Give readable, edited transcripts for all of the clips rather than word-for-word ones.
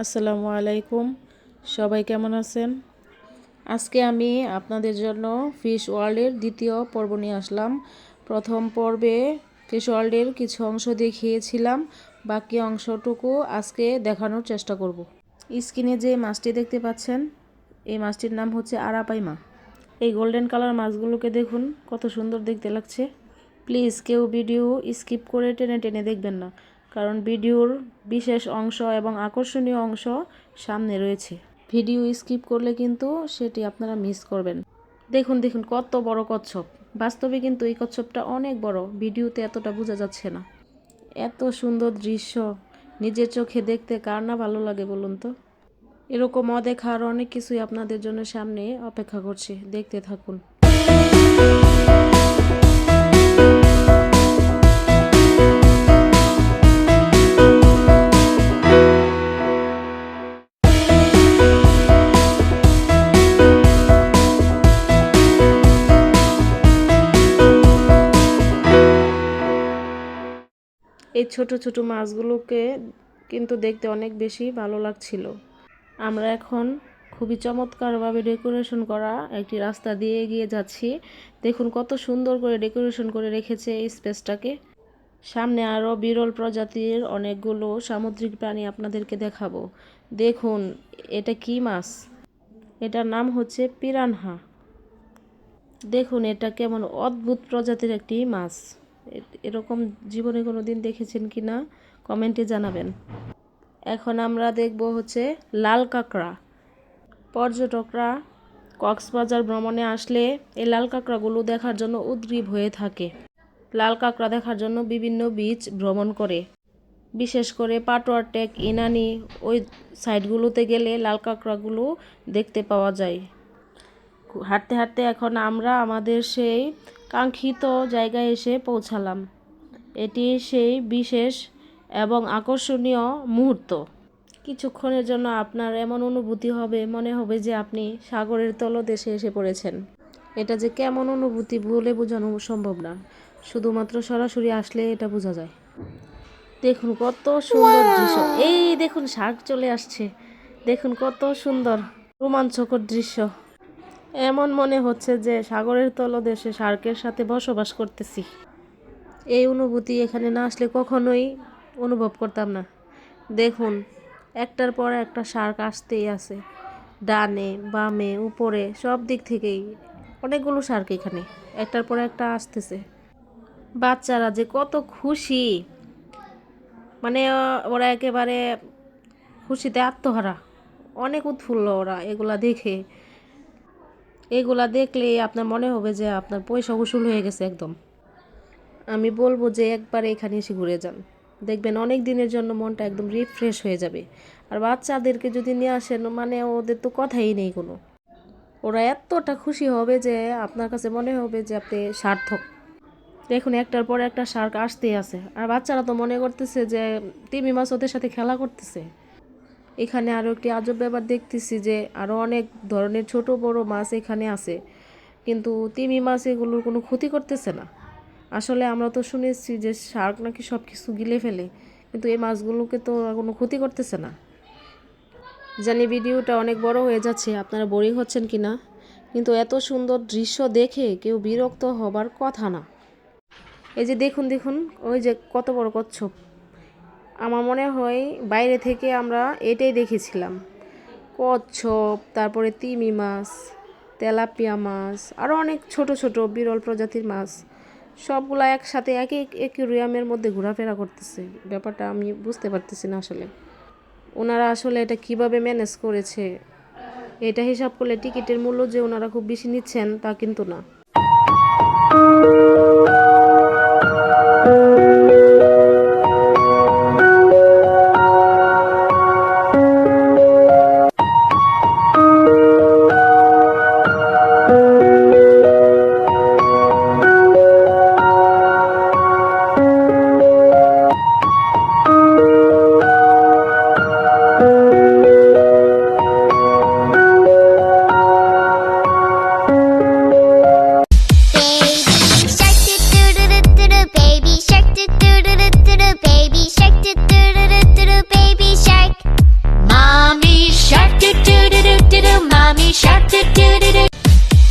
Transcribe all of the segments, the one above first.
আসসালামু আলাইকুম, সবাই কেমন আছেন? আজকে আমি আপনাদের জন্য ফিশ ওয়ার্ল্ডের দ্বিতীয় পর্ব নিয়ে আসলাম। প্রথম পর্বে ফিশ ওয়ার্ল্ডের কিছু অংশ দেখিয়েছিলাম, বাকি অংশটুকু আজকে দেখানোর চেষ্টা করব। স্ক্রিনে যে মাছটি দেখতে পাচ্ছেন, এই মাছটির নাম হচ্ছে আরাপাইমা। এই গোল্ডেন কালার মাছগুলোকে দেখুন, কত সুন্দর দেখতে লাগছে। প্লিজ কেউ ভিডিও স্কিপ করে টেনে টেনে দেখবেন না, কারণ ভিডিওর বিশেষ অংশ এবং আকর্ষণীয় অংশ সামনে রয়েছে। ভিডিও স্কিপ করলে কিন্তু সেটি আপনারা মিস করবেন। দেখুন দেখুন কত বড় কচ্ছপ। বাস্তবে কিন্তু এই কচ্ছপটা অনেক বড়, ভিডিওতে এতটা বোঝা যাচ্ছে না। এত সুন্দর দৃশ্য নিজের চোখে দেখতে কার না ভালো লাগে বলুন তো। এরকম অদেখা আর অনেক কিছুই আপনাদের জন্য সামনে অপেক্ষা করছে, দেখতে থাকুন। এই ছোট ছোট মাছগুলোকে কিন্তু দেখতে অনেক বেশি ভালো লাগছিল। আমরা এখন খুবই চমৎকারভাবে ডেকোরেশন করা একটি রাস্তা দিয়ে এগিয়ে যাচ্ছি। দেখুন কত সুন্দর করে ডেকোরেশন করে রেখেছে এই স্পেসটাকে। সামনে আরও বিরল প্রজাতির অনেকগুলো সামুদ্রিক প্রাণী আপনাদেরকে দেখাবো। দেখুন এটা কি মাছ, এটার নাম হচ্ছে পিরানহা। দেখুন এটা কেমন অদ্ভুত প্রজাতির একটি মাছ। এরকম জীবনে কোনো দিন দেখেছেন কি না কমেন্টে জানাবেন। এখন আমরা দেখব হচ্ছে লাল কাঁকড়া। পর্যটকরা কক্সবাজার ভ্রমণে আসলে এই লাল কাঁকড়াগুলো দেখার জন্য উদগ্রীব হয়ে থাকে। লাল কাঁকড়া দেখার জন্য বিভিন্ন বিচ ভ্রমণ করে, বিশেষ করে পাটোয়ার টেক, ইনানি ওই সাইডগুলোতে গেলে লাল কাঁকড়াগুলো দেখতে পাওয়া যায়। হাঁটতে হাঁটতে এখন আমরা আমাদের সেই কাঙ্ক্ষিত জায়গায় এসে পৌঁছালাম। এটি সেই বিশেষ এবং আকর্ষণীয় মুহূর্ত। কিছুক্ষণের জন্য আপনার এমন অনুভূতি হবে, মনে হবে যে আপনি সাগরের তলদেশে এসে পড়েছেন। এটা যে কেমন অনুভূতি বলে বোঝানো সম্ভব না, শুধুমাত্র সরাসরি আসলে এটা বোঝা যায়। দেখুন কত সুন্দর দৃশ্য। এই দেখুন শার্ক চলে আসছে। দেখুন কত সুন্দর রোমাঞ্চকর দৃশ্য। এমন মনে হচ্ছে যে সাগরের তলদেশে শার্কের সাথে বসবাস করতেছি। এই অনুভূতি এখানে না আসলে কখনোই অনুভব করতাম না। দেখুন একটার পর একটা শার্ক আসতেই আছে, ডানে বামে উপরে সব দিক থেকেই অনেকগুলো শার্ক এখানে একটার পর একটা আসতেছে। বাচ্চারা যে কত খুশি, মানে ওরা একেবারে খুশিতে আত্মহারা, অনেক উৎফুল্ল ওরা। এগুলা দেখলে আপনার মনে হবে যে আপনার পয়সা উসুল হয়ে গেছে একদম। আমি বলবো যে একবার এখানে এসে ঘুরে যান, দেখবেন অনেক দিনের জন্য মনটা একদম রিফ্রেশ হয়ে যাবে। আর বাচ্চাদেরকে যদি নিয়ে আসেন, মানে ওদের তো কথাই নেই কোনো। ওরা এতটা খুশি হবে যে আপনার কাছে মনে হবে যে আপনি সার্থক। দেখুন একটার পর একটা শার্ক আসতেই আছে, আর বাচ্চারা তো মনে করতেছে যে তিমি মাছ ওদের সাথে খেলা করতেছে। এখানে আরও একটি আজব ব্যাপার দেখতেছি যে আরও অনেক ধরনের ছোট বড় মাছ এখানে আছে, কিন্তু তিমি মাছ এগুলোর কোনো ক্ষতি করতেছে না। আসলে আমরা তো শুনেছি যে শার্ক নাকি সব কিছু গিলে ফেলে, কিন্তু এই মাছগুলোকে তো কোনো ক্ষতি করতেছে না। জানি ভিডিওটা অনেক বড় হয়ে যাচ্ছে, আপনারা বোরিং হচ্ছেন কি না, কিন্তু এত সুন্দর দৃশ্য দেখে কেউ বিরক্ত হবার কথা না। এই যে দেখুন দেখুন ওই যে কত বড় কচ্ছপ। আমার মনে হয় বাইরে থেকে আমরা এটাই দেখেছিলাম, কচ্ছপ, তারপরে তিমি মাছ, তেলাপিয়া মাছ, আরও অনেক ছোট ছোট বিরল প্রজাতির মাছ, সবগুলা একসাথে একই অ্যাকুয়ারিয়ামের মধ্যে ঘোরাফেরা করতেছে। ব্যাপারটা আমি বুঝতে পারতেছি না আসলে ওনারা আসলে এটা কিভাবে ম্যানেজ করেছে। এটা হিসাব করলে টিকিটের মূল্য যে ওনারা খুব বেশি নিচ্ছেন তা কিন্তু না। mommy shark do do do do.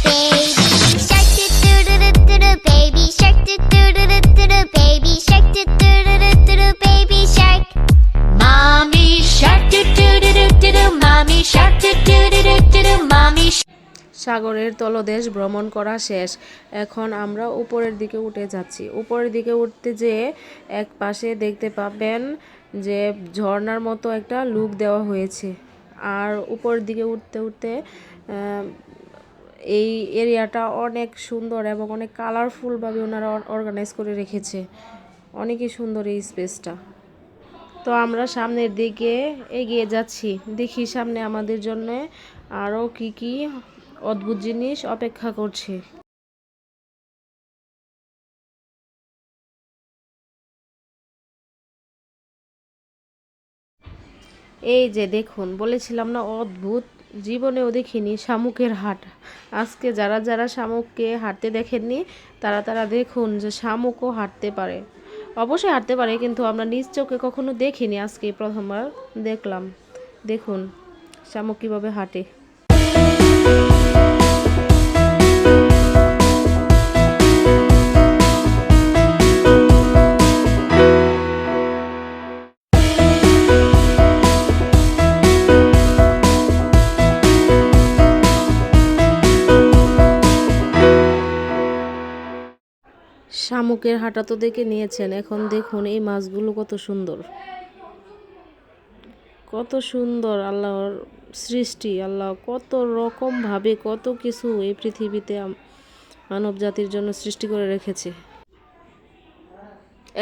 Baby shark do do do do do do. Baby shark do do do do do do. Baby shark do do do do do do. Baby shark. Mommy shark do do do do do do. Mommy shark do do do do do do. Mommy shark. সাগরের তলদেশ ভ্রমণ করা শেষ। এখন আমরা উপরের দিকে উঠে যাচ্ছি। উপরের দিকে উঠতে যেয়ে এক পাশে দেখতে পাবেন যে ঝর্ণার মতো একটা লুক দেওয়া হয়েছে। আর উপরের দিকে উঠতে উঠতে এই এরিয়াটা অনেক সুন্দর এবং অনেক কালারফুলভাবে ওনারা অর্গানাইজ করে রেখেছে। অনেকই সুন্দর এই স্পেসটা। তো আমরা সামনের দিকে এগিয়ে যাচ্ছি, দেখি সামনে আমাদের জন্য আরও কি কি অদ্ভুত জিনিস অপেক্ষা করছে। এই যে দেখুন, বলেছিলাম না অদ্ভুত, জীবনেও দেখিনি শামুকের হাট। আজকে যারা যারা শামুককে হাঁটতে দেখেননি তারা তারা দেখুন যে শামুকও হাঁটতে পারে। অবশ্যই হাঁটতে পারে, কিন্তু আমরা নিজ চোখে কখনো দেখিনি, আজকে প্রথমবার দেখলাম। দেখুন শামুক কীভাবে হাঁটে। শামুকের হাঁটা তো দেখে নিয়েছেন, এখন দেখুন এই মাছগুলো কত সুন্দর, কত সুন্দর আল্লাহর সৃষ্টি। আল্লাহ কত রকমভাবে কত কিছু এই পৃথিবীতে মানব জাতির জন্য সৃষ্টি করে রেখেছে।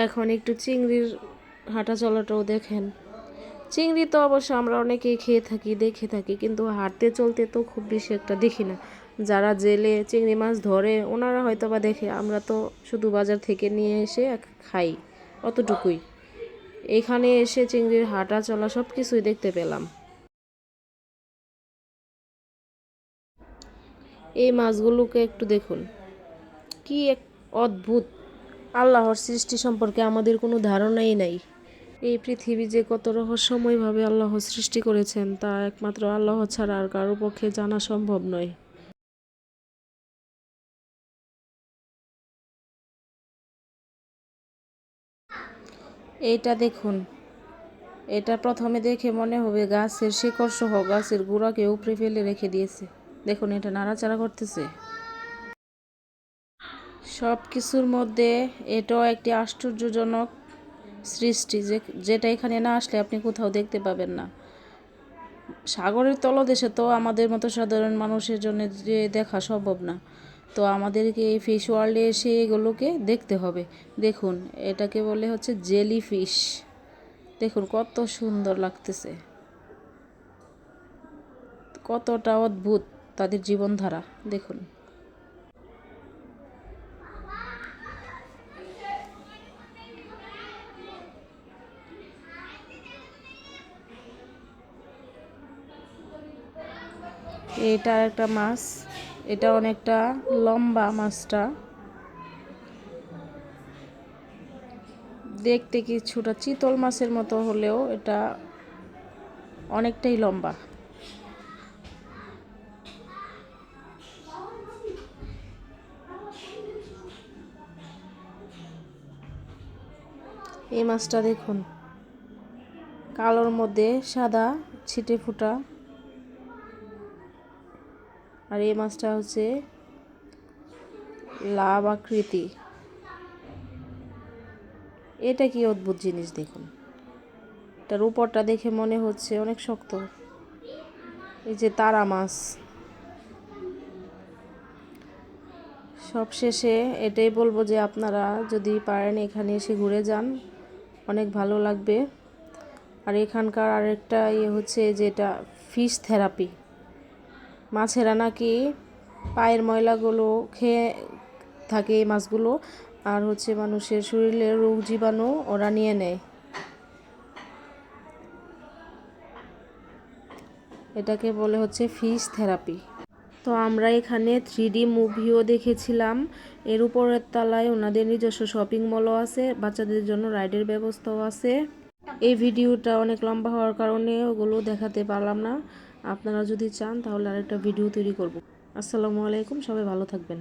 এখন একটু চিংড়ির হাঁটা চলাটাও দেখেন। চিংড়ি তো অবশ্য আমরা অনেকেই খেয়ে থাকি, দেখে থাকি, কিন্তু হাঁটতে চলতে তো খুব বেশি একটা দেখি না। যারা জেলে চিংড়ি মাছ ধরে ওনারা হয়তো বা দেখে, আমরা তো শুধু বাজার থেকে নিয়ে এসে খাই, অতটুকুই। এখানে এসে চিংড়ির হাঁটা চলা সব কিছুই দেখতে পেলাম। এই মাছগুলোকে একটু দেখুন, কি এক অদ্ভুত। আল্লাহর সৃষ্টি সম্পর্কে আমাদের কোনো ধারণাই নাই। এই পৃথিবী যে কত রহস্যময়ভাবে আল্লাহ সৃষ্টি করেছেন তা একমাত্র আল্লাহ ছাড়া আর কারোর পক্ষে জানা সম্ভব নয়। এইটা দেখুন, এটা প্রথমে দেখে মনে হবে গাছের শিকড় সহ গাছের গুঁড়াকে উপড়ে ফেলে রেখে দিয়েছে। দেখুন এটা নাড়াচাড়া করতেছে। সব কিছুর মধ্যে এটাও একটি আশ্চর্যজনক সৃষ্টি, যেটা এখানে না আসলে আপনি কোথাও দেখতে পাবেন না। সাগরের তলদেশে তো আমাদের মতো সাধারণ মানুষের জন্য যে দেখা সম্ভব না, তো আমাদেরকে এই ফিশ ওয়ার্ল্ডে এসে এগুলোকে দেখতে হবে। দেখুন এটাকে বলে হচ্ছে জেলি ফিশ। দেখুন কত সুন্দর লাগতেছে, কতটা অদ্ভুত তাদের জীবনধারা দেখুন। এটা একটা মাছ, এটা অনেকটা লম্বা মাছটা, দেখতে কিছুটা চিতল মাছের মতো হলেও এটা অনেকটাই লম্বা। এই মাছটা দেখুন, কালোর মধ্যে সাদা ছিটে ফোটা। আর এই মাছটা হচ্ছে লাভ আকৃতি। এটা কি অদ্ভুত জিনিস দেখুন, এটার উপরটা দেখে মনে হচ্ছে অনেক শক্ত। এই যে তারা মাছ। সবশেষে এটাই বলবো যে আপনারা যদি পারেন এখানে এসে ঘুরে যান, অনেক ভালো লাগবে। আর এখানকার আরেকটা হচ্ছে যেটা ফিশ থেরাপি। মাছেরা নাকি পায়ের ময়লাগুলো খেয়ে থাকে এই মাছগুলো, আর হচ্ছে মানুষের শরীরের রোগ জীবাণু ওরা নিয়ে নেয়। এটাকে বলে হচ্ছে ফিশ থেরাপি। তো আমরা এখানে 3D মুভিও দেখেছিলাম। এর উপরের তলায় ওনাদের নিজস্ব শপিং মলও আছে, বাচ্চাদের জন্য রাইডের ব্যবস্থাও আছে। এই ভিডিওটা অনেক লম্বা হওয়ার কারণে ওগুলো দেখাতে পারলাম না। আপনারা যদি চান তাহলে আরেকটা ভিডিও তৈরি করব। আসসালামু আলাইকুম, সবাই ভালো থাকবেন।